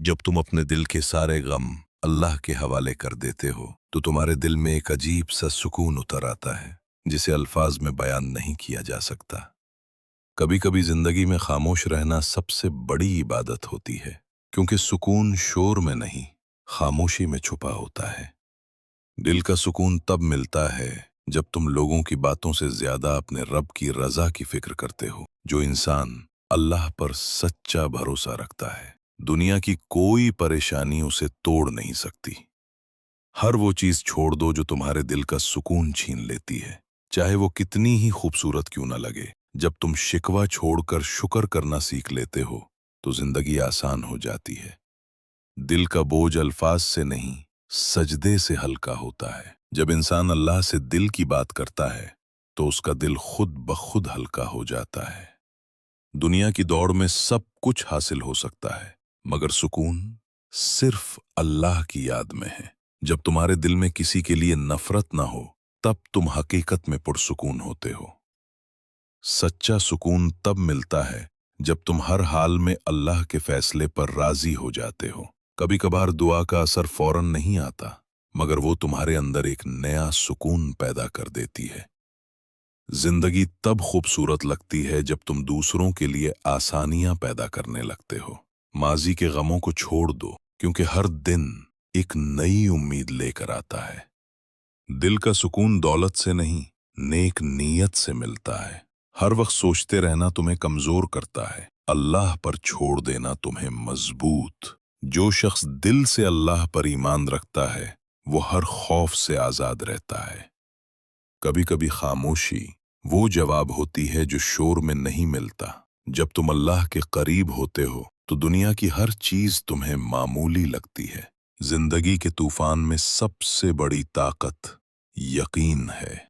जब तुम अपने दिल के सारे गम अल्लाह के हवाले कर देते हो तो तुम्हारे दिल में एक अजीब सा सुकून उतर आता है जिसे अल्फाज में बयान नहीं किया जा सकता। कभी कभी जिंदगी में खामोश रहना सबसे बड़ी इबादत होती है, क्योंकि सुकून शोर में नहीं, खामोशी में छुपा होता है। दिल का सुकून तब मिलता है जब तुम लोगों की बातों से ज्यादा अपने रब की रजा की फिक्र करते हो। जो इंसान अल्लाह पर सच्चा भरोसा रखता है, दुनिया की कोई परेशानी उसे तोड़ नहीं सकती। हर वो चीज छोड़ दो जो तुम्हारे दिल का सुकून छीन लेती है, चाहे वो कितनी ही खूबसूरत क्यों ना लगे। जब तुम शिकवा छोड़कर शुक्र करना सीख लेते हो तो जिंदगी आसान हो जाती है। दिल का बोझ अल्फाज से नहीं, सजदे से हल्का होता है। जब इंसान अल्लाह से दिल की बात करता है तो उसका दिल खुद ब खुद हल्का हो जाता है। दुनिया की दौड़ में सब कुछ हासिल हो सकता है, मगर सुकून सिर्फ अल्लाह की याद में है। जब तुम्हारे दिल में किसी के लिए नफरत ना हो तब तुम हकीकत में पुरसुकून होते हो। सच्चा सुकून तब मिलता है जब तुम हर हाल में अल्लाह के फैसले पर राजी हो जाते हो। कभी कभार दुआ का असर फौरन नहीं आता, मगर वो तुम्हारे अंदर एक नया सुकून पैदा कर देती है। जिंदगी तब खूबसूरत लगती है जब तुम दूसरों के लिए आसानियां पैदा करने लगते हो। माजी के गमों को छोड़ दो, क्योंकि हर दिन एक नई उम्मीद लेकर आता है। दिल का सुकून दौलत से नहीं, नेक नीयत से मिलता है। हर वक्त सोचते रहना तुम्हें कमजोर करता है, अल्लाह पर छोड़ देना तुम्हें मजबूत। जो शख्स दिल से अल्लाह पर ईमान रखता है वो हर खौफ से आजाद रहता है। कभी कभी खामोशी वो जवाब होती है जो शोर में नहीं मिलता। जब तुम अल्लाह के करीब होते हो तो दुनिया की हर चीज तुम्हें मामूली लगती है। जिंदगी के तूफान में सबसे बड़ी ताकत यकीन है।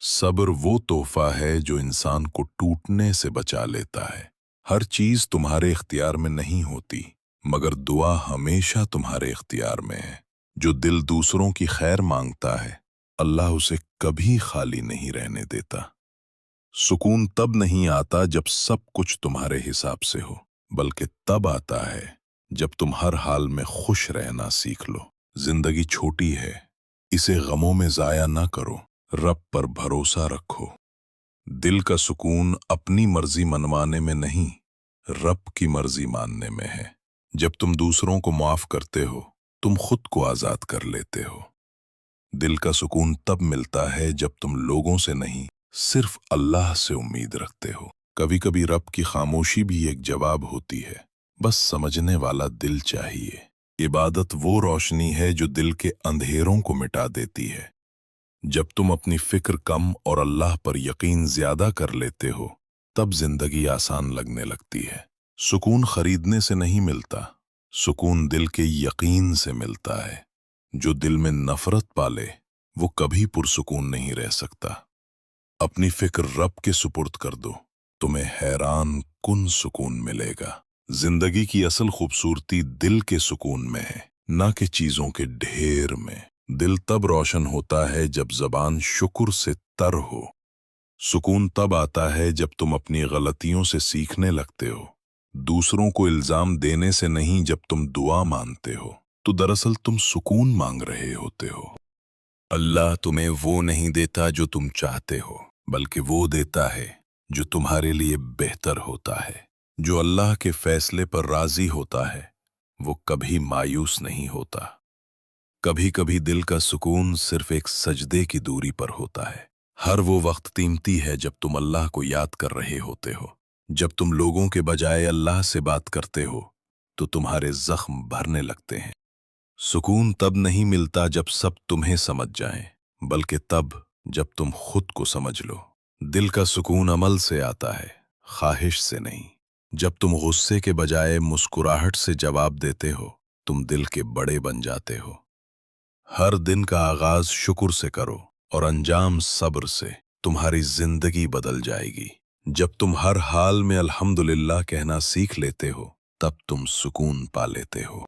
सब्र वो तोहफा है जो इंसान को टूटने से बचा लेता है। हर चीज तुम्हारे इख्तियार में नहीं होती, मगर दुआ हमेशा तुम्हारे इख्तियार में है। जो दिल दूसरों की खैर मांगता है, अल्लाह उसे कभी खाली नहीं रहने देता। सुकून तब नहीं आता जब सब कुछ तुम्हारे हिसाब से हो, बल्कि तब आता है जब तुम हर हाल में खुश रहना सीख लो। जिंदगी छोटी है, इसे गमों में जाया ना करो, रब पर भरोसा रखो। दिल का सुकून अपनी मर्जी मनवाने में नहीं, रब की मर्जी मानने में है। जब तुम दूसरों को माफ करते हो तुम खुद को आजाद कर लेते हो। दिल का सुकून तब मिलता है जब तुम लोगों से नहीं, सिर्फ अल्लाह से उम्मीद रखते हो। कभी कभी रब की खामोशी भी एक जवाब होती है, बस समझने वाला दिल चाहिए। इबादत वो रोशनी है जो दिल के अंधेरों को मिटा देती है। जब तुम अपनी फिक्र कम और अल्लाह पर यकीन ज्यादा कर लेते हो तब जिंदगी आसान लगने लगती है। सुकून खरीदने से नहीं मिलता, सुकून दिल के यकीन से मिलता है। जो दिल में नफरत पाले वो कभी पुरसुकून नहीं रह सकता। अपनी फिक्र रब के सुपुर्द कर दो, तुम्हें हैरान कुन सुकून मिलेगा। जिंदगी की असल खूबसूरती दिल के सुकून में है, ना कि चीजों के ढेर में। दिल तब रोशन होता है जब जबान शुक्र से तर हो। सुकून तब आता है जब तुम अपनी गलतियों से सीखने लगते हो। दूसरों को इल्जाम देने से नहीं, जब तुम दुआ मानते हो तो दरअसल तुम सुकून मांग रहे होते हो। अल्लाह तुम्हें वो नहीं देता जो तुम चाहते हो, बल्कि वो देता है जो तुम्हारे लिए बेहतर होता है। जो अल्लाह के फैसले पर राजी होता है वो कभी मायूस नहीं होता। कभी कभी दिल का सुकून सिर्फ एक सजदे की दूरी पर होता है। हर वो वक्त कीमती है जब तुम अल्लाह को याद कर रहे होते हो। जब तुम लोगों के बजाय अल्लाह से बात करते हो तो तुम्हारे जख्म भरने लगते हैं। सुकून तब नहीं मिलता जब सब तुम्हें समझ जाएं, बल्कि तब जब तुम खुद को समझ लो। दिल का सुकून अमल से आता है, ख्वाहिश से नहीं। जब तुम गुस्से के बजाय मुस्कुराहट से जवाब देते हो तुम दिल के बड़े बन जाते हो। हर दिन का आगाज शुक्र से करो और अंजाम सब्र से, तुम्हारी जिंदगी बदल जाएगी। जब तुम हर हाल में अल्हम्दुलिल्लाह कहना सीख लेते हो तब तुम सुकून पा लेते हो।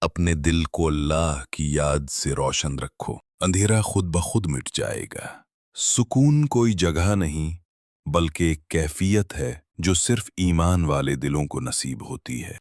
अपने दिल को अल्लाह की याद से रोशन रखो, अंधेरा खुद ब खुद मिट जाएगा। सुकून कोई जगह नहीं, बल्कि एक कैफियत है जो सिर्फ ईमान वाले दिलों को नसीब होती है।